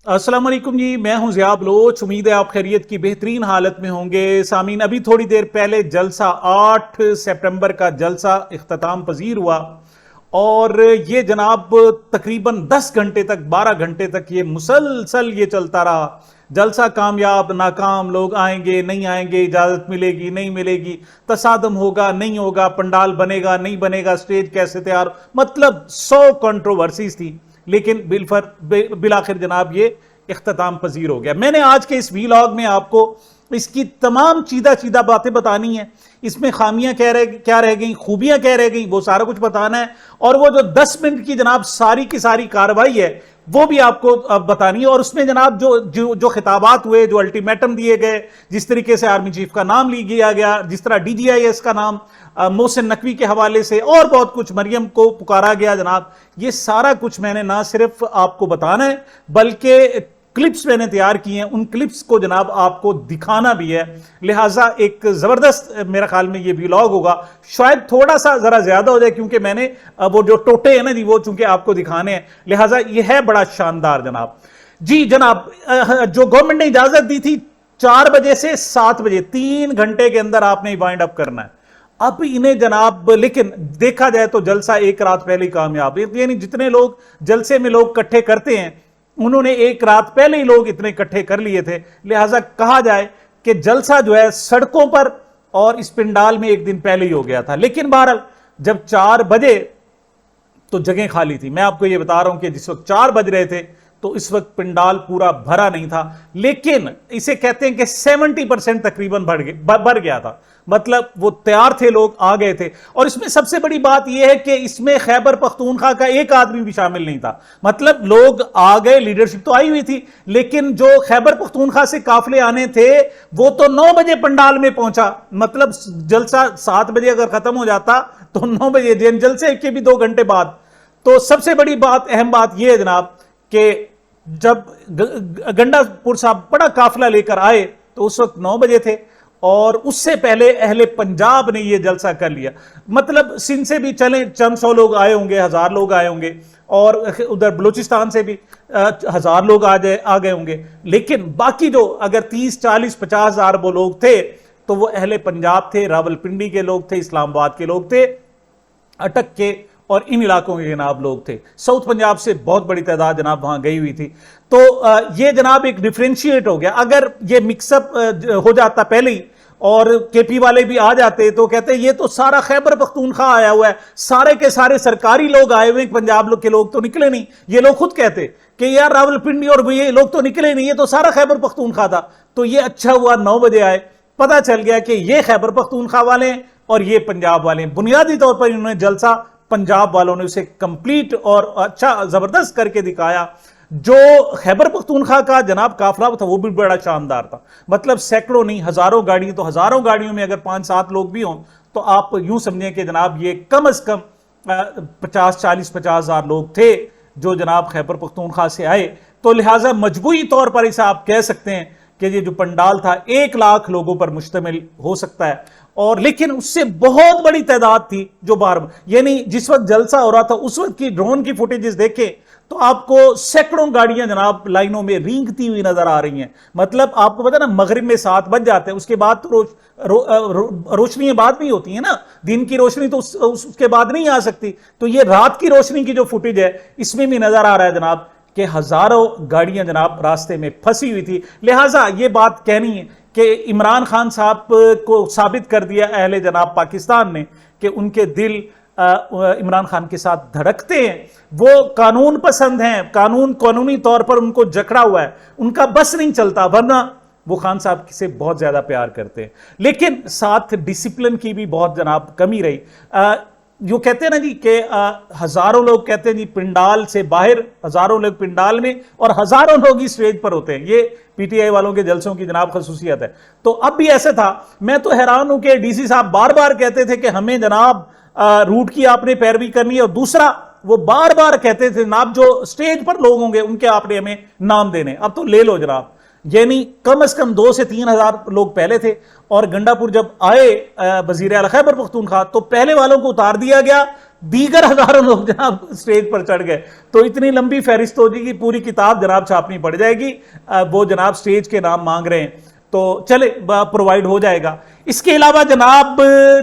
अस्सलाम वालेकुम जी, मैं हूं ज़िया बलोच। उम्मीद है आप खैरियत की बेहतरीन हालत में होंगे। सामीन, अभी थोड़ी देर पहले जलसा 8 सितंबर का जलसा इख्तिताम पजीर हुआ और ये जनाब तकरीबन 10 घंटे तक 12 घंटे तक ये मुसलसल ये चलता रहा। जलसा कामयाब नाकाम, लोग आएंगे नहीं आएंगे, इजाज़त मिलेगी नहीं मिलेगी, तसादम होगा नहीं होगा, पंडाल बनेगा नहीं बनेगा, स्टेज कैसे तैयार, मतलब 100 कंट्रोवर्सीज थी। लेकिन बिलाखिर जनाब ये इख्तिताम पजीर हो गया। मैंने आज के इस वीलॉग में आपको इसकी तमाम चीदा चीदा बातें बतानी है। इसमें खामियां क्या रह गई, खूबियां क्या रह गई, वो सारा कुछ बताना है। और वो जो 10 मिनट की जनाब सारी की सारी कार्रवाई है वो भी आपको बतानी है। और उसमें जनाब जो खिताबात हुए, जो अल्टीमेटम दिए गए, जिस तरीके से आर्मी चीफ का नाम लिया गया, जिस तरह DGIS का नाम मोहसिन नकवी के हवाले से और बहुत कुछ, मरियम को पुकारा गया जनाब, ये सारा कुछ मैंने ना सिर्फ आपको बताना है बल्कि क्लिप्स मैंने तैयार किए हैं, उन क्लिप्स को जनाब आपको दिखाना भी है। लिहाजा एक जबरदस्त मेरा ख्याल में ये व्लॉग होगा। शायद थोड़ा सा जरा ज्यादा हो जाए क्योंकि मैंने वो जो टोटे हैं ना जी, वो चूंकि आपको दिखाने हैं, लिहाजा ये है बड़ा शानदार जनाब। जी जनाब, जो गवर्नमेंट ने इजाजत दी थी 4 बजे से 7 बजे, 3 घंटे के अंदर आपने वाइंड अप करना है। अब इन्हें जनाब, लेकिन देखा जाए तो जलसा एक रात पहले ही कामयाब, यानी जितने लोग जलसे में लोग इकट्ठे करते हैं उन्होंने एक रात पहले ही लोग इतने इकट्ठे कर लिए थे। लिहाजा कहा जाए कि जलसा जो है सड़कों पर और इस पिंडाल में एक दिन पहले ही हो गया था। लेकिन बहरहाल जब 4 बजे तो जगह खाली थी। मैं आपको यह बता रहा हूं कि जिस वक्त 4 बज रहे थे तो इस वक्त पिंडाल पूरा भरा नहीं था, लेकिन इसे कहते हैं कि 70% तकरीबन भर गया था। मतलब वो तैयार थे, लोग आ गए थे। और इसमें सबसे बड़ी बात यह है कि इसमें खैबर पख्तूनख्वा का एक आदमी भी शामिल नहीं था। मतलब लोग आ गए, लीडरशिप तो आई हुई थी, लेकिन जो खैबर पख्तूनख्वा से काफिले आने थे वो तो 9 बजे पंडाल में पहुंचा। मतलब जलसा 7 बजे अगर खत्म हो जाता तो 9 बजे जलसे के भी 2 घंटे बाद। तो सबसे बड़ी बात, अहम बात यह है जनाब कि जब गंडापुर साहब बड़ा काफिला लेकर आए तो उस वक्त 9 बजे थे और उससे पहले अहले पंजाब ने यह जलसा कर लिया। मतलब सिंध से भी चले चंद 100 लोग आए होंगे, 1000 लोग आए होंगे, और उधर बलूचिस्तान से भी 1000 लोग आ गए होंगे। लेकिन बाकी जो अगर 30, 40, 50 हजार वो लोग थे तो वो अहले पंजाब थे, रावलपिंडी के लोग थे, इस्लामाबाद के लोग थे, अटक के और इन इलाकों के जनाब लोग थे। साउथ पंजाब से बहुत बड़ी तादाद जनाब वहां गई हुई थी। तो ये जनाब एक डिफ्रेंशिएट हो गया। अगर ये मिक्सअप हो जाता पहले ही और KP वाले भी आ जाते तो कहते ये तो सारा खैबर पख्तूनख्वा आया हुआ है, सारे के सारे सरकारी लोग आए हुए, पंजाब के लोग तो निकले नहीं। ये लोग खुद कहते कि यार रावलपिंडी और ये लोग तो निकले नहीं, ये तो सारा खैबर पख्तूनख्वा था। तो ये अच्छा हुआ 9 बजे आए, पता चल गया कि ये खैबर पख्तूनख्वा वाले हैं और ये पंजाब वाले हैं। बुनियादी तौर पर इन्होंने जलसा पंजाब वालों ने उसे कंप्लीट और अच्छा जबरदस्त करके दिखाया। जो खैबर पख्तूनख्वा का जनाब काफिला था वो भी बड़ा शानदार था। मतलब सैकड़ों नहीं हजारों गाड़ियां, तो हजारों गाड़ियों में अगर 5-7 लोग भी हों तो आप यूं समझें कि जनाब ये कम से कम 50 हजार लोग थे जो जनाब खैबर पख्तूनख्वा से आए। तो लिहाजा मजबूरी तौर पर इसे आप कह सकते हैं कि ये जो पंडाल था 1 लाख लोगों पर मुश्तमिल हो सकता है। और लेकिन उससे बहुत बड़ी तादाद थी जो बाहर, यानी जिस वक्त जलसा हो रहा था उस वक्त की ड्रोन की फुटेजेस देखें तो आपको सैकड़ों गाड़ियां जनाब लाइनों में रेंगती हुई नजर आ रही हैं। मतलब आपको पता ना, मगरिब में 7 बज जाते हैं, उसके बाद तो रोशनी बाद भी होती है ना, दिन की रोशनी तो उसके बाद नहीं आ सकती। तो ये रात की रोशनी की जो फुटेज है इसमें भी नजर आ रहा है जनाब कि हजारों गाड़ियां जनाब रास्ते में फंसी हुई थी। लिहाजा ये बात कहनी है कि इमरान खान साहब को साबित कर दिया अहले जनाब पाकिस्तान ने कि उनके दिल इमरान खान के साथ धड़कते हैं। वो कानून पसंद हैं, कानूनी तौर पर उनको जकड़ा हुआ है, उनका बस नहीं चलता, वरना वो खान साहब से बहुत ज्यादा प्यार करते हैं। लेकिन साथ डिसिप्लिन की भी बहुत जनाब कमी रही। जो कहते हैं ना जी कि हजारों लोग कहते हैं जी पिंडाल से बाहर, हजारों लोग पिंडाल में और हजारों लोग ही स्टेज पर होते हैं। ये PTI वालों के जलसों की जनाब खसूसियत है। तो अब भी ऐसे था। मैं तो हैरान हूं कि DC साहब बार बार कहते थे कि हमें जनाब रूट की आपने पैरवी करनी है, और दूसरा वो बार बार कहते थे जनाब जो स्टेज पर लोग होंगे उनके आपने हमें नाम देने। अब तो ले लो जनाब, यानी कम से कम 2 से 3 हजार लोग पहले थे। और गंडापुर जब आए वजीर आला खैबर पख्तूनख्वा तो पहले वालों को उतार दिया गया, दीगर हजारों लोग जनाब स्टेज पर चढ़ गए। तो इतनी लंबी फहरिस्त हो जाएगी, पूरी किताब जनाब छापनी पड़ जाएगी। वो जनाब स्टेज के नाम मांग रहे हैं तो चले प्रोवाइड हो जाएगा। इसके अलावा जनाब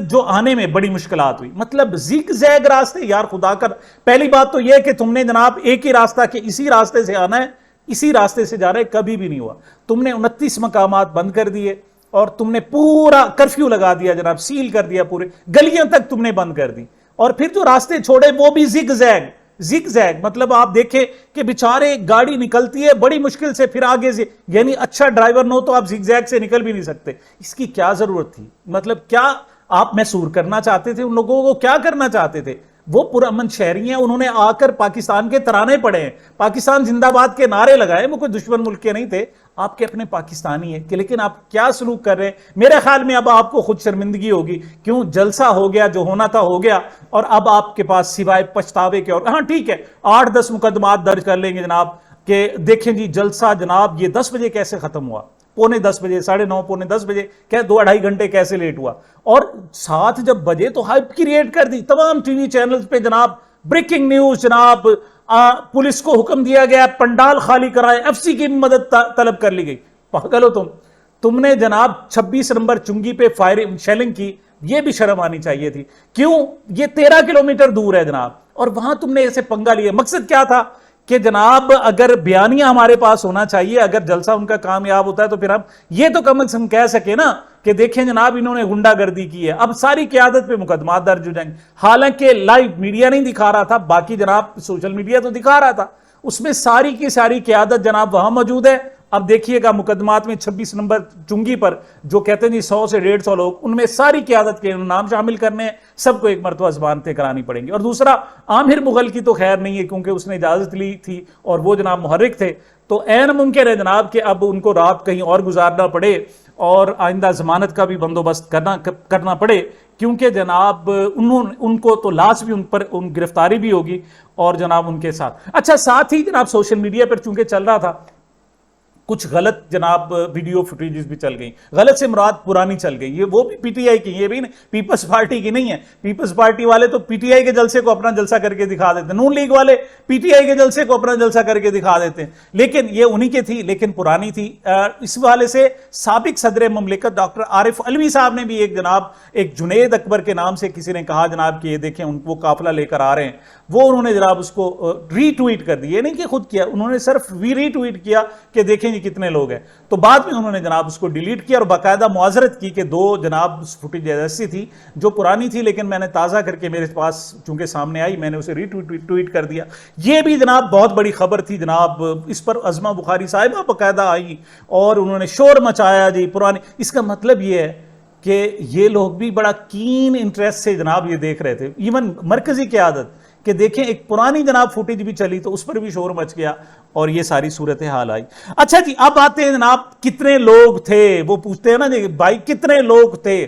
जो आने में बड़ी मुश्किलात हुई, मतलब जिग जैग रास्ते, यार खुदा कर, पहली बात तो यह कि तुमने जनाब एक ही रास्ता के इसी रास्ते से आना है, इसी रास्ते से जा रहे, कभी भी नहीं हुआ। तुमने 29 मकामात बंद कर दिए और तुमने पूरा कर्फ्यू लगा दिया जनाब, सील कर दिया, पूरे गलियां तक तुमने बंद कर दी। और फिर जो रास्ते छोड़े वो भी जिग जैग, जिग जैग मतलब आप देखें कि बेचारे गाड़ी निकलती है बड़ी मुश्किल से, फिर आगे से, यानी अच्छा ड्राइवर न हो तो आप जिग जैग से निकल भी नहीं सकते। इसकी क्या जरूरत थी? मतलब क्या आप मैसूर करना चाहते थे उन लोगों को? क्या करना चाहते थे? वो पुरअमन शहरी हैं, उन्होंने आकर पाकिस्तान के तराने पड़े हैं, पाकिस्तान जिंदाबाद के नारे लगाए, वो कोई दुश्मन मुल्क के नहीं थे, आपके अपने पाकिस्तानी है कि, लेकिन आप क्या सलूक कर रहे हैं? मेरे ख्याल में अब आपको खुद शर्मिंदगी होगी। क्यों? जलसा हो गया, जो होना था हो गया, और अब आपके पास सिवाय पछतावे के, और हाँ ठीक है 8-10 मुकदमात दर्ज कर लेंगे जनाब कि देखें जी जलसा जनाब ये 10 बजे कैसे खत्म हुआ, पौने 10 बजे, 9:30 पौने 10 बजे, क्या 2-2.5 घंटे कैसे लेट हुआ? और साथ जब बजे तो हाइप क्रिएट कर दी तमाम टीवी चैनल्स पे जनाब, ब्रेकिंग न्यूज जनाब, पुलिस को हुक्म दिया गया पंडाल खाली कराए, एफसी की मदद तलब कर ली गई। पागल हो तुमने जनाब 26 नंबर चुंगी पे फायरिंग शेलिंग की, यह भी शर्म आनी चाहिए थी। क्यों? ये 13 किलोमीटर दूर है जनाब, और वहां तुमने ऐसे पंगा लिया। मकसद क्या था कि जनाब अगर बयानिया हमारे पास होना चाहिए, अगर जलसा उनका कामयाब होता है तो फिर हम ये तो कम से कम कह सके ना कि देखें जनाब इन्होंने गुंडागर्दी की है, अब सारी क़यादत पे मुकदमा दर्ज हो जाएंगे। हालांकि लाइव मीडिया नहीं दिखा रहा था, बाकी जनाब सोशल मीडिया तो दिखा रहा था, उसमें सारी की सारी क़यादत जनाब वहां मौजूद है। अब देखिएगा मुकदमात में 26 नंबर चुंगी पर जो कहते हैं जी 100 से 150 लोग, उनमें सारी क़यादत के नाम शामिल करने हैं, सबको एक मरतबा ज़बान तय करानी पड़ेंगी। और दूसरा, आमिर मुगल की तो खैर नहीं है क्योंकि उसने इजाज़त ली थी और वो जनाब मुहर्रिक थे, तो ऐन मुमकिन है जनाब कि अब उनको रात कहीं और गुजारना पड़े और आइंदा जमानत का भी बंदोबस्त करना पड़े, क्योंकि जनाब उनको तो लाश भी उन पर गिरफ्तारी भी होगी और जनाब उनके साथ। अच्छा, साथ ही जनाब सोशल मीडिया पर चूंकि चल रहा था कुछ गलत जनाब वीडियो फुटेजेस भी चल गई, गलत से मुराद पुरानी चल गई, ये वो भी पीटीआई की, ये भी पीपल्स पार्टी की नहीं है। पीपल्स पार्टी वाले तो पीटीआई के जलसे को अपना जलसा करके दिखा देते हैं, नून लीग वाले पीटीआई के जलसे को अपना जलसा करके दिखा देते हैं, लेकिन ये उन्हीं की थी, लेकिन पुरानी थी। इस वाले से साबिक सदर ममलिकत डॉक्टर आरिफ अलवी साहब ने भी एक जुनेद अकबर के नाम से किसी ने कहा जनाब कि ये देखें वो काफिला लेकर आ रहे हैं, वो उन्होंने जनाब उसको रीट्वीट कर दिया, नहीं कि खुद किया, उन्होंने सिर्फ रीट्वीट किया कि देखें जी कितने लोग हैं। तो बाद में उन्होंने जनाब उसको डिलीट किया और बाकायदा मुआजरत की कि दो जनाब फुटेज ऐसी थी जो पुरानी थी, लेकिन मैंने ताज़ा करके मेरे पास चूंकि सामने आई, मैंने उसे रीट्वीट कर दिया। ये भी जनाब बहुत बड़ी खबर थी जनाब, इस पर अज़मा बुखारी साहिबा बाकायदा आई और उन्होंने शोर मचाया जी पुरानी। इसका मतलब ये है कि ये लोग भी बड़ा कीन इंटरेस्ट से जनाब ये देख रहे थे, इवन मरकजी की आदत कि देखें एक पुरानी जनाब फुटेज भी चली तो उस पर भी शोर मच गया और ये सारी सूरत हाल आई। अच्छा जी, अब आते हैं जनाब कितने लोग थे, वो पूछते हैं ना जी भाई कितने लोग थे,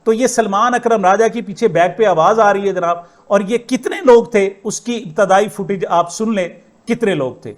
तो ये सलमान अकरम राजा की पीछे बैक पे आवाज आ रही है जनाब, और ये कितने लोग थे उसकी इब्तदाई फुटेज आप सुन लें, कितने लोग थे।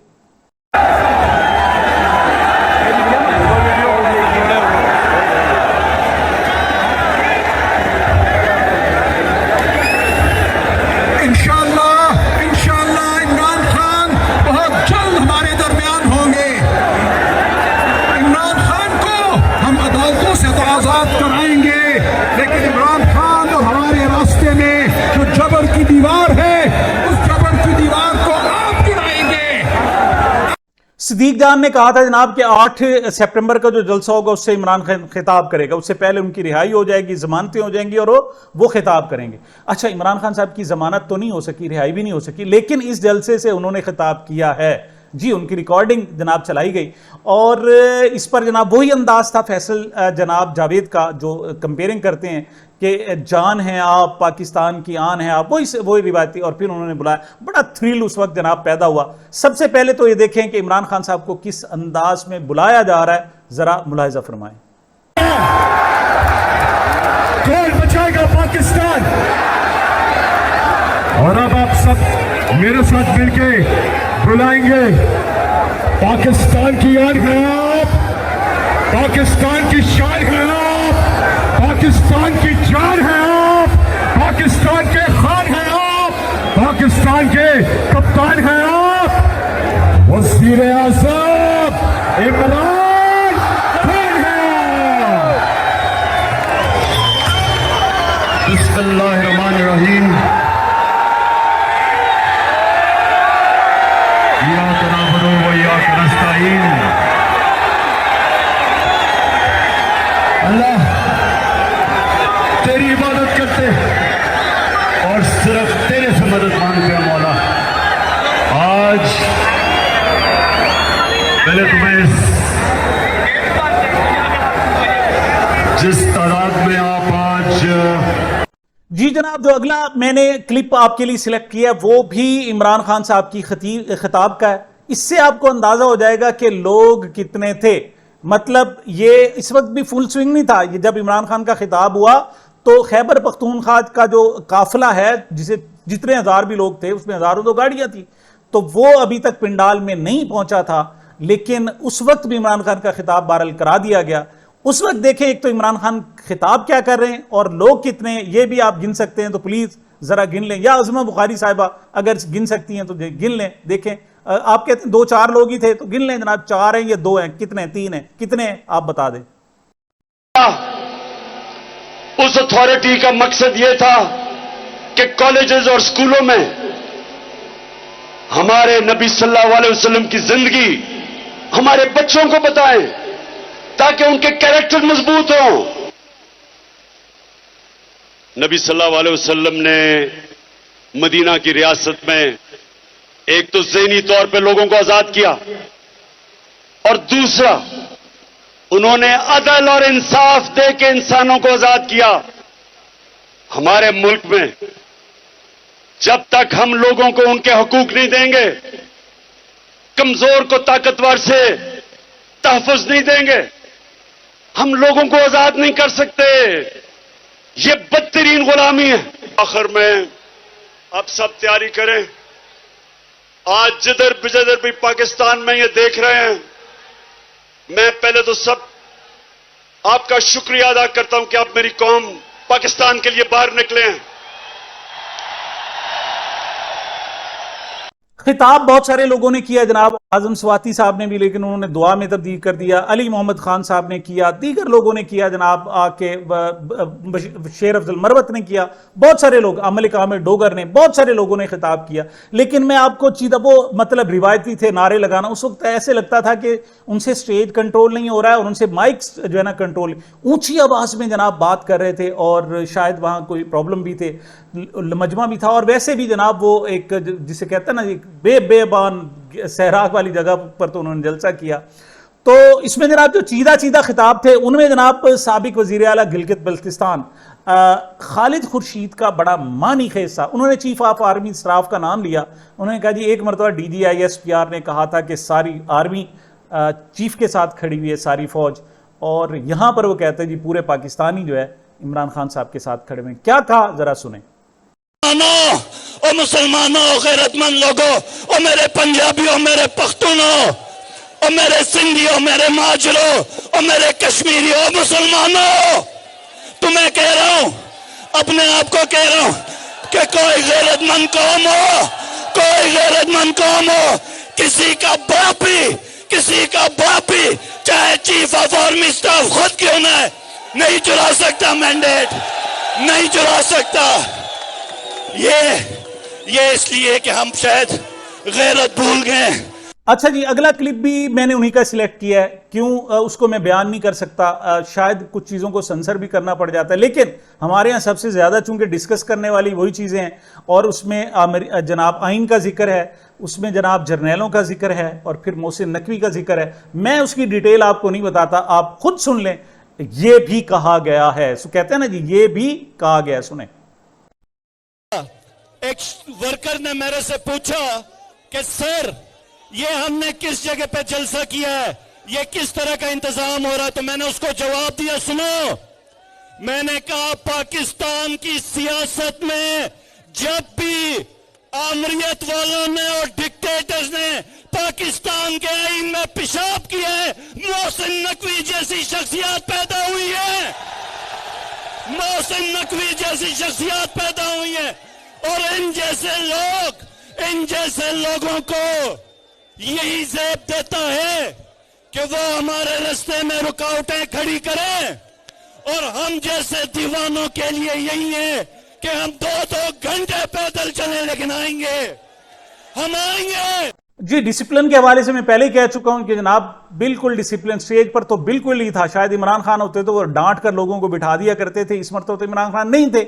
सिद्दीक जान ने कहा था जनाब कि 8 सितंबर का जो जलसा होगा उससे इमरान खान खिताब करेगा, उससे पहले उनकी रिहाई हो जाएगी, जमानतें हो जाएंगी और वो खिताब करेंगे। अच्छा, इमरान खान साहब की जमानत तो नहीं हो सकी, रिहाई भी नहीं हो सकी, लेकिन इस जलसे से उन्होंने खिताब किया है जी, उनकी रिकॉर्डिंग जनाब चलाई गई और इस पर जनाब वही अंदाज था फैसल जनाब जावेद का जो कंपेयरिंग करते हैं कि जान है आप, पाकिस्तान की आन है आप, वही रिवायती। और फिर उन्होंने बुलाया, बड़ा थ्रिल उस वक्त जनाब पैदा हुआ। सबसे पहले तो ये देखें कि इमरान खान साहब को किस अंदाज में बुलाया जा रहा है, जरा मुलाहिजा फरमाएं। कौन बचाएगा पाकिस्तान? और अब आप सब मेरे साथ मिलके बुलाएंगे, पाकिस्तान की आन है आप, पाकिस्तान की शान है आप, पाकिस्तान की जान है आप, पाकिस्तान के खान है आप, पाकिस्तान के कप्तान हैं आप, वज़ीर आज़म इमरान खान हैं। बिस्मिल्लाहिर्रहमानिर्रहीम। इय्याका नअबुदु व इय्याका नस्तईन। अल्लाह तेरी इबादत करते और सिर्फ तेरे से मदद मांगते हैं मौला। आज पहले तुम्हें जिस तादाद में आप आज जी जनाब, जो अगला मैंने क्लिप आपके लिए सिलेक्ट किया वो भी इमरान खान साहब की खिताब का है। इससे आपको अंदाजा हो जाएगा कि लोग कितने थे। मतलब ये इस वक्त भी फुल स्विंग नहीं था। ये जब इमरान खान का खिताब हुआ तो खैबर पख्तूनख्वा का जो काफिला है, जिसे जितने हजार भी लोग थे उसमें हजारों तो गाड़ियां थी, तो वो अभी तक पिंडाल में नहीं पहुंचा था। लेकिन उस वक्त भी इमरान खान का खिताब बहरहाल करा दिया गया। उस वक्त देखें एक तो इमरान खान खिताब क्या कर रहे हैं और लोग कितने हैं, ये भी आप गिन सकते हैं। तो प्लीज जरा गिन लें, या अज़मा बुखारी साहिबा अगर गिन सकती हैं तो गिन लें। देखें आप कहते हैं 2-4 लोग ही थे, तो गिन लें जनाब, 4 हैं या 2 हैं, कितने, 3 हैं, कितने हैं आप बता दें। उस अथॉरिटी का मकसद यह था कि कॉलेजेस और स्कूलों में हमारे नबी सल्लल्लाहु अलैहि वसल्लम की जिंदगी हमारे बच्चों को बताएं ताकि उनके कैरेक्टर मजबूत हो। नबी सल्लल्लाहु अलैहि वसल्लम ने मदीना की रियासत में एक तो ज़हनी तौर पे लोगों को आजाद किया और दूसरा उन्होंने अदल और इंसाफ दे के इंसानों को आजाद किया। हमारे मुल्क में जब तक हम लोगों को उनके हकूक नहीं देंगे, कमजोर को ताकतवर से तहफ़्फ़ुज़ नहीं देंगे, हम लोगों को आजाद नहीं कर सकते। ये बदतरीन गुलामी है। आखिर में अब सब तैयारी करें। आज जिधर भी पाकिस्तान में ये देख रहे हैं, मैं पहले तो सब आपका शुक्रिया अदा करता हूं कि आप मेरी कौम पाकिस्तान के लिए बाहर निकले हैं। खिताब बहुत सारे लोगों ने किया जनाब, आजम स्वाति साहब ने भी, लेकिन उन्होंने दुआ में तब्दील कर दिया। अली मोहम्मद खान साहब ने किया, दीगर लोगों ने किया जनाब, आके शेर अफजल मरवत ने किया, बहुत सारे लोग, मलिक आमिर डोगर ने, बहुत सारे लोगों ने खिताब किया। लेकिन मैं आपको चीज़ वो मतलब रिवायती थे नारे लगाना, उस वक्त ऐसे लगता था कि उनसे स्टेज कंट्रोल नहीं हो रहा है और उनसे माइक जो है ना कंट्रोल, ऊंची आवाज में जनाब बात कर रहे थे और शायद वहां कोई प्रॉब्लम भी थे, मजमा भी था। और वैसे भी जनाब वो एक जिसे कहते हैं ना एक बेबान सहरा वाली जगह पर तो उन्होंने जलसा किया। तो इसमें जनाब जो चीदा खिताब थे उनमें जनाब साबिक वजीर आला गिलगित बल्तिस्तान खालिद खुर्शीद का बड़ा मानी खेज था। उन्होंने चीफ ऑफ आर्मी स्टाफ का नाम लिया। उन्होंने कहा जी एक मरतबा DGISPR ने कहा था कि सारी आर्मी चीफ के साथ खड़ी हुई है, सारी फौज, और यहां पर वो कहते हैं जी पूरे पाकिस्तानी जो है इमरान खान साहब के साथ खड़े हुए। क्या कहा जरा सुने। और मुसलमानों, गैरतमंद लोगों, और मेरे पंजाबियों, मेरे पख्तूनों, और मेरे सिंधियों, मेरे माजरों, और मेरे कश्मीरियों, मुसलमानों, तुम्हें कह रहा हूं, अपने आप को कह रहा हूं कि कोई गैरतमंद कौम हो, कोई गैरतमंद कौम हो, किसी का बाप ही चाहे चीफ ऑफ आर्मी स्टाफ खुद क्यों ना है, नहीं चुरा सकता मैंडेट, नहीं चुरा सकता। ये इसलिए कि हम शायद गैरत भूल गए। अच्छा जी, अगला क्लिप भी मैंने उन्हीं का सिलेक्ट किया है। क्यों उसको मैं बयान नहीं कर सकता, शायद कुछ चीज़ों को सेंसर भी करना पड़ जाता है, लेकिन हमारे यहाँ सबसे ज़्यादा चूंकि डिस्कस करने वाली वही चीज़ें हैं और उसमें जनाब आइन का जिक्र है, उसमें जनाब जर्नैलों का जिक्र है और फिर मोहसिन नकवी का जिक्र है। मैं उसकी डिटेल आपको नहीं बताता, आप खुद सुन लें। ये भी कहा गया है, कहते हैं ना जी, ये भी कहा गया है, सुने। एक वर्कर ने मेरे से पूछा कि सर ये हमने किस जगह पे जलसा किया है, ये किस तरह का इंतजाम हो रहा है, तो मैंने उसको जवाब दिया, सुनो, मैंने कहा पाकिस्तान की सियासत में जब भी आमरियत वालों ने और डिक्टेटर्स ने पाकिस्तान के आईन में पेशाब किया है, मोहसिन नकवी जैसी शख्सियत पैदा हुई है, मोहसिन नकवी जैसी शख्सियत पैदा हुई है। और इन जैसे लोगों को यही ज़ेब देता है कि वो हमारे रास्ते में रुकावटें खड़ी करें, और हम जैसे दीवानों के लिए यही है कि हम 2-2 घंटे पैदल चले, लेकिन आएंगे, हम आएंगे। जी, डिसिप्लिन के हवाले से मैं पहले ही कह चुका हूं कि जनाब बिल्कुल डिसिप्लिन स्टेज पर तो बिल्कुल नहीं था। शायद इमरान खान होते तो वो डांट कर लोगों को बिठा दिया करते थे। इस मरतबा तो इमरान खान नहीं थे,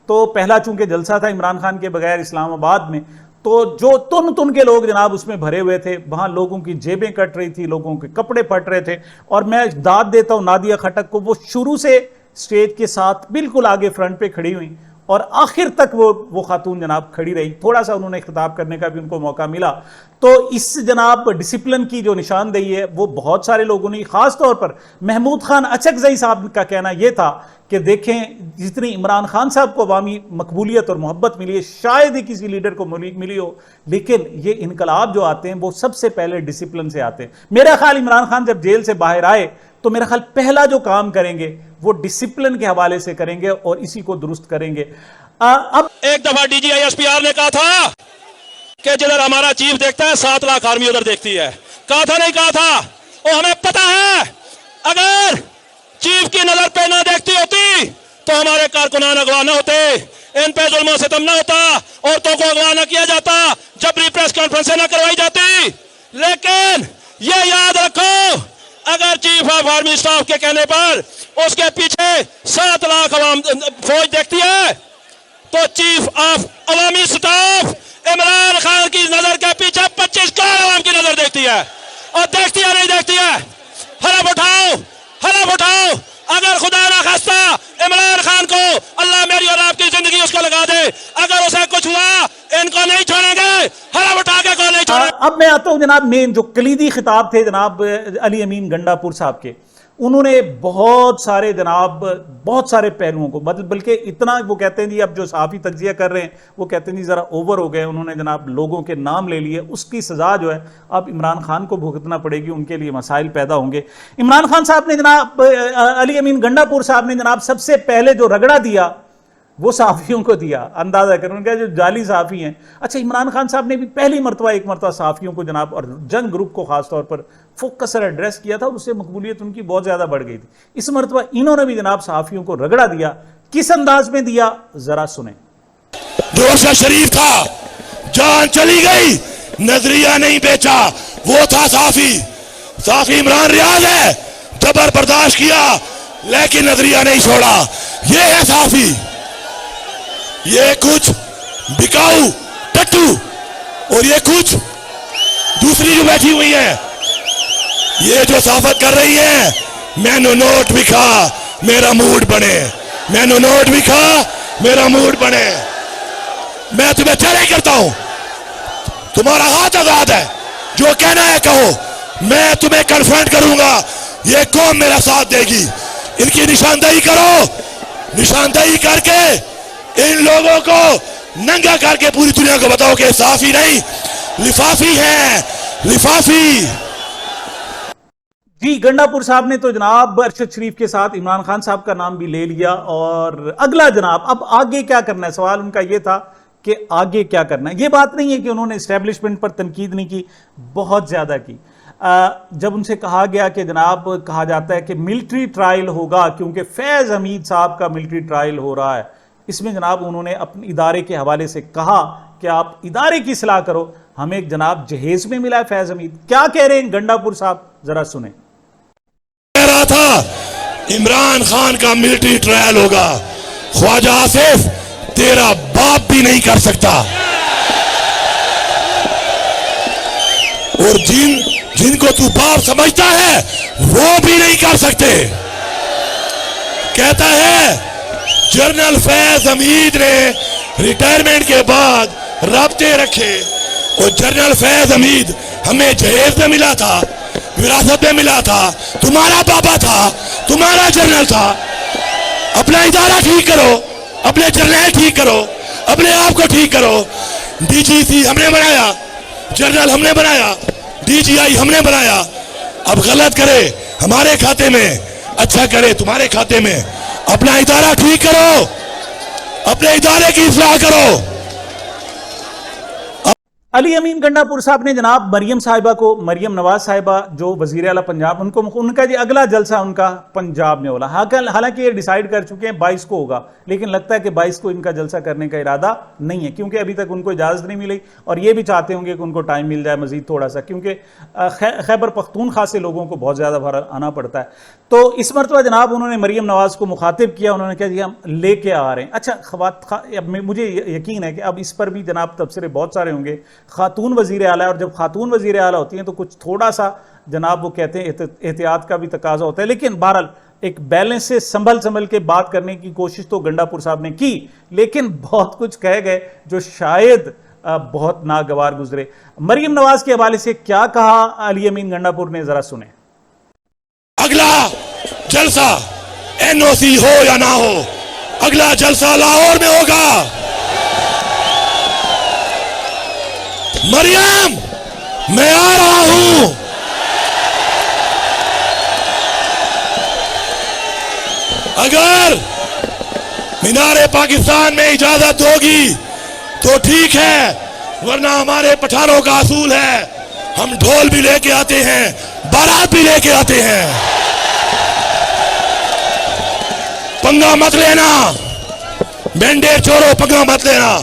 तो पहला चूंकि जलसा था इमरान खान के बगैर इस्लामाबाद में, तो जो तुन के लोग जनाब उसमें भरे हुए थे, वहां लोगों की जेबें कट रही थी, लोगों के कपड़े फट रहे थे। और मैं दाद देता हूं नादिया खटक को, वो शुरू से स्टेज के साथ बिल्कुल आगे फ्रंट पे खड़ी हुई और आखिर तक वो खातून जनाब खड़ी रही। थोड़ा सा उन्होंने खिताब करने का भी उनको मौका मिला। तो इस जनाब डिसिप्लिन की जो निशानदेही है वो बहुत सारे लोगों ने, खास तौर पर महमूद खान अचकजई साहब का कहना यह था कि देखें जितनी इमरान खान साहब को अवामी मकबूलियत और मोहब्बत मिली है शायद ही किसी लीडर को मिली हो, लेकिन ये इनकलाब जो आते हैं वो सबसे पहले डिसिप्लिन से आते हैं। मेरा ख्याल इमरान खान जब जेल से बाहर आए तो मेरा ख्याल पहला जो काम करेंगे वो डिसिप्लिन के हवाले से करेंगे और इसी को दुरुस्त करेंगे। अब एक दफा DGI-SPR ने कहा था कि जिधर हमारा चीफ देखता है 7 लाख आर्मी उधर देखती है। कहा था नहीं कहा था? और हमें पता है अगर चीफ की नजर पे ना देखती होती तो हमारे कारकुनान अगवा न होते, इन पे जुल्म सितम ना होता, औरतों को अगवा न किया जाता, जबरी प्रेस कॉन्फ्रेंस न करवाई जाती। लेकिन ये याद रखो, अगर चीफ ऑफ आर्मी स्टाफ के कहने पर उसके पीछे 7 लाख फौज देखती है तो chief of Awami staff Imran Khan की नजर के पीछे 25 करोड़ अवाम की नजर देखती है। और देखती है नहीं देखती है? हलफ उठाओ, हलफ उठाओ। अगर खुदा ना खास्ता इमरान खान को अल्लाह मेरी और आपकी जिंदगी उसको लगा दे, अगर उसे कुछ हुआ इनको नहीं छोड़ेंगे, हलफ उठा के को नहीं छोड़ेंगे। अब मैं आता हूं जनाब मेन जो कलीदी खिताब थे जनाब अली अमीन गंडापुर साहब के, उन्होंने बहुत सारे पहलुओं को बल्कि इतना वो कहते हैं जी अब जो सहाफ़ी तज्जिया कर रहे हैं वो कहते हैं जी ज़रा ओवर हो गए, उन्होंने जनाब लोगों के नाम ले लिए, उसकी सज़ा जो है अब इमरान खान को भुगतना पड़ेगी, उनके लिए मसाइल पैदा होंगे। इमरान खान साहब ने जनाब अली अमीन गंडापुर साहब ने जनाब सबसे पहले जो रगड़ा दिया वो सहाफ़ियों को दिया। अंदाज़ा करें उनका जो जाली सहाफ़ी हैं। अच्छा, इमरान खान साहब ने भी पहली एक मरतबा सहाफ़ियों को जनाब और जंग ग्रुप को ख़ास तौर पर फोकस से एड्रेस किया था और उससे मकबूलियत उनकी बहुत ज़्यादा बढ़ गई थी। इस मरतबा इन्होंने भी जनाब सहाफ़ियों को रगड़ा दिया। किस अंदाज में दिया ज़रा सुने। भरोसा शरीफ था, जान चली गई, नजरिया नहीं बेचा, वो था साफी इमरान रियाज है, जबर बर्दाश्त किया लेकिन नजरिया नहीं छोड़ा। ये है साफी। ये कुछ बिकाऊ टट्टू और ये कुछ दूसरी जो बैठी हुई है, ये जो साफत कर रही है, मैंने नोट भी खा मेरा मूड बने, मैंने नोट भी खा मेरा मूड बने। मैं तुम्हें चैलेंज करता हूं, तुम्हारा हाथ आजाद है, जो कहना है कहो, मैं तुम्हें कन्फ्रंट करूंगा, ये कौम मेरा साथ देगी। इनकी निशानदेही करो, निशानदेही करके इन लोगों को नंगा करके पूरी दुनिया को बताओ कि साफी नहीं लिफाफी है, लिफाफी। जी, गंडापुर साहब ने तो जनाब अरशद शरीफ के साथ इमरान खान साहब का नाम भी ले लिया। और अगला जनाब अब आगे क्या करना है, सवाल उनका यह था कि आगे क्या करना है। यह बात नहीं है कि उन्होंने इस्टेब्लिशमेंट पर तनकीद नहीं की, बहुत ज्यादा की। जब उनसे कहा गया कि जनाब कहा जाता है कि मिलिट्री ट्रायल होगा क्योंकि फैज हमीद साहब का मिलिट्री ट्रायल हो रहा है, इसमें जनाब उन्होंने अपने इदारे के हवाले से कहा कि आप इदारे की सलाह करो, हमें जनाब जहेज में मिला है फैज हमीद। क्या कह रहे हैं गंडापुर साहब, जरा सुने। कह रहा था इमरान खान का मिलिट्री ट्रायल होगा, ख्वाजा आसिफ तेरा बाप भी नहीं कर सकता, और जिनको तू बाप समझता है वो भी नहीं कर सकते। कहता है जनरल फैज हमीद ने रिटायरमेंट के बाद राब्ते रखे, और जनरल फैज हमीद हमें जहेज में मिला था, विरासत में मिला था, तुम्हारा बाबा था, तुम्हारा जनरल था। अपना इदारा ठीक करो, अपने जनरल ठीक करो, अपने आप को ठीक करो। DGC हमने बनाया, जनरल हमने बनाया, DGI हमने बनाया। अब गलत करे हमारे खाते में, अच्छा करे तुम्हारे खाते में। अपना इदारा ठीक करो, अपने इदारे की इस्लाह करो, अली अमीन गंडापुर साहब ने जनाब मरियम साहिबा को, मरियम नवाज साहिबा जो वजीर आला पंजाब, उनको, उनका जी अगला जलसा उनका पंजाब में होला। हालांकि ये डिसाइड कर चुके हैं 22 को होगा, लेकिन लगता है कि 22 को इनका जलसा करने का इरादा नहीं है, क्योंकि अभी तक उनको इजाज़त नहीं मिली और ये भी चाहते होंगे कि उनको टाइम मिल जाए मजीद थोड़ा सा, क्योंकि खैबर पख्तूनख्वा से लोगों को बहुत ज़्यादा बाहर आना पड़ता है। तो इस मरतबा जनाब उन्होंने मरियम नवाज को मुखातिब किया, उन्होंने कहा जी हम लेके आ रहे हैं। अच्छा, मुझे यकीन है कि अब इस पर भी जनाब तबसरे बहुत सारे होंगे। खातून वजीर आला है, और जब खातून वजीर आला होती हैं तो कुछ थोड़ा सा जनाब वो कहते हैं एहतियात का भी तकाजा होता है, लेकिन बहरहाल एक बैलेंस से संभल के बात करने की कोशिश तो गंडापुर साहब ने की, लेकिन बहुत कुछ कह गए जो शायद बहुत नागवार गुजरे। मरियम नवाज के हवाले से क्या कहा अली अमीन गंडापुर ने, जरा सुने। अगला जलसा एनओसी हो या ना हो, अगला जलसा लाहौर में होगा। मरियम, मैं आ रहा हूं। अगर मीनारे पाकिस्तान में इजाजत होगी तो ठीक है, वरना हमारे पठानों का असूल है, हम ढोल भी लेके आते हैं, बारात भी लेके आते हैं। पंगा मत लेना, मैंडेट छोड़ो, पंगा मत लेना।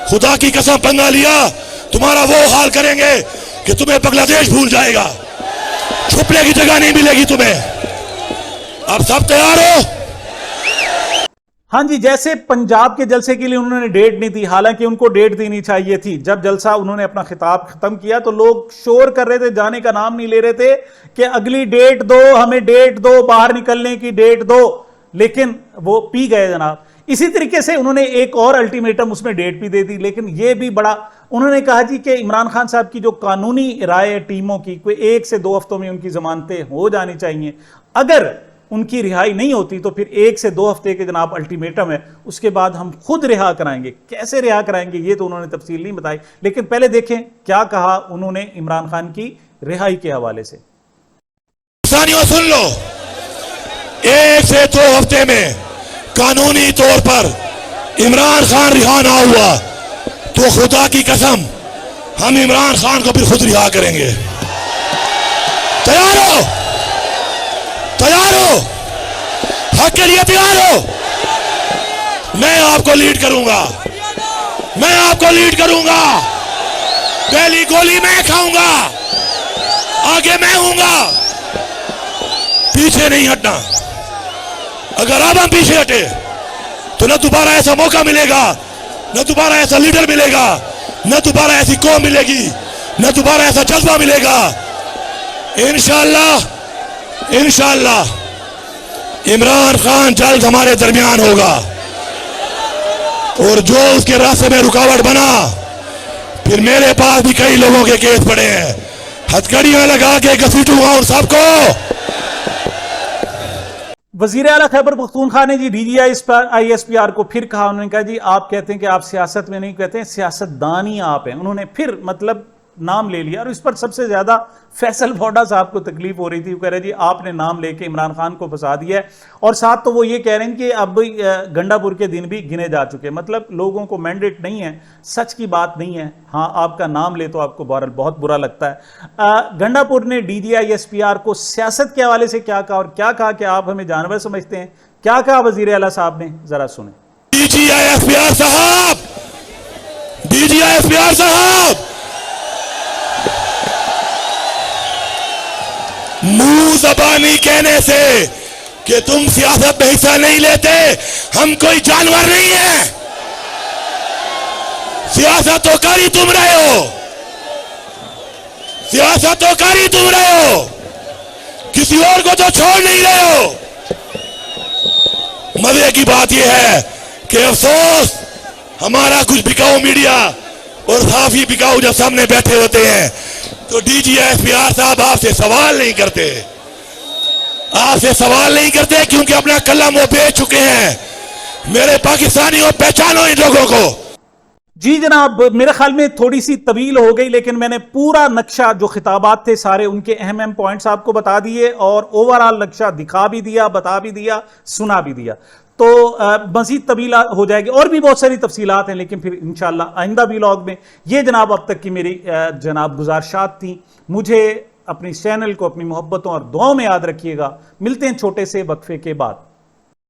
खुदा की कसम, पंगा लिया तुम्हारा वो हाल करेंगे कि तुम्हें बांग्लादेश भूल जाएगा, छुपने की जगह नहीं मिलेगी तुम्हें। अब सब तैयार हो? हाँ जी, जैसे पंजाब के जलसे के लिए उन्होंने डेट नहीं दी, हालांकि उनको डेट देनी चाहिए थी। जब जलसा उन्होंने अपना खिताब खत्म किया तो लोग शोर कर रहे थे, जाने का नाम नहीं ले रहे थे कि अगली डेट दो, हमें डेट दो, बाहर निकलने की डेट दो, लेकिन वो पी गए जनाब। इसी तरीके से उन्होंने एक और अल्टीमेटम, उसमें डेट भी दे दी, लेकिन यह भी बड़ा, उन्होंने कहा जी कि इमरान खान साहब की जो कानूनी राय है टीमों की, कोई 1 से 2 हफ्तों में उनकी जमानतें हो जानी चाहिए। अगर उनकी रिहाई नहीं होती तो फिर 1 से 2 हफ्ते के जनाब अल्टीमेटम है, उसके बाद हम खुद रिहा कराएंगे। कैसे रिहा कराएंगे ये तो उन्होंने तफसील नहीं बताई, लेकिन पहले देखें क्या कहा उन्होंने इमरान खान की रिहाई के हवाले से। सुन लो, 1 से 2 हफ्ते में कानूनी तौर पर इमरान खान रिहा ना हुआ तो खुदा की कसम हम इमरान खान को फिर खुद रिहा करेंगे। तैयार हो? तैयार हो? हक के लिए तैयार हो? मैं आपको लीड करूंगा, मैं आपको लीड करूंगा। पहली गोली मैं खाऊंगा, आगे मैं हूंगा, पीछे नहीं हटना। अगर अब हम पीछे हटे तो न दोबारा ऐसा मौका मिलेगा, न दोबारा ऐसा लीडर मिलेगा, न दोबारा ऐसी कौम मिलेगी, न दोबारा ऐसा जज्बा मिलेगा। इंशाअल्लाह इंशाअल्लाह इमरान खान जल्द हमारे दरमियान होगा, और जो उसके रास्ते में रुकावट बना, फिर मेरे पास भी कई लोगों के केस पड़े हैं, हथकड़ियां लगा के घसीटूंगा उन सबको। वजीर आला खैबर पख्तूनख्वा ने जी DGI-ISPR को फिर कहा, उन्होंने कहा जी आप कहते हैं कि आप सियासत में नहीं, कहते हैं सियासतदान ही आप हैं। उन्होंने फिर मतलब नाम ले लिया, और इस पर सबसे ज्यादा फैसल वोडा साहब को तकलीफ हो रही थी। वो कह रहे जी आपने नाम लेके इमरान खान को फंसा दिया है, और साथ तो वो ये कह रहे हैं कि अब गंडापुर के दिन भी गिने जा चुके हैं, मतलब लोगों को मैंडेट नहीं है, सच की बात नहीं है। हाँ, आपका नाम ले तो आपको बहरहाल बहुत बुरा लगता है। गंडापुर ने DGI-SPR को सियासत के हवाले से क्या कहा, और क्या कहा कि आप हमें जानवर समझते हैं। क्या कहा वजीर आला साहब ने, जरा सुने। DGI-SPR साहब, DGI-SPR साहब, मुंह जबानी कहने से कि तुम सियासत में हिस्सा नहीं लेते, हम कोई जानवर नहीं है। सियासत तो कर ही तुम रहे हो, सियासत तो कर ही तुम रहे हो, किसी और को तो छोड़ नहीं रहे हो। मजे की बात यह है कि अफसोस हमारा कुछ बिकाऊ मीडिया और सहाफी बिकाऊ जब सामने बैठे होते हैं तो DGI-SPR साहब आपसे सवाल नहीं करते, आपसे सवाल नहीं करते, क्योंकि अपना कलम वो बेच चुके हैं। मेरे पाकिस्तानियों, पहचानो इन लोगों को। जी जनाब, मेरे ख्याल में थोड़ी सी तवील हो गई, लेकिन मैंने पूरा नक्शा जो खिताबात थे सारे उनके अहम अहम पॉइंट्स आपको बता दिए और ओवरऑल नक्शा दिखा भी दिया, बता भी दिया, सुना भी दिया। तो मजीद तवील हो जाएगी, और भी बहुत सारी तफसीलात हैं, लेकिन फिर इंशाल्लाह आइंदा व्लॉग में। ये जनाब अब तक की मेरी जनाब गुजारिशात थी। मुझे अपनी चैनल को अपनी मोहब्बतों और दुआओं में याद रखिएगा। मिलते हैं छोटे से वक्फे के बाद।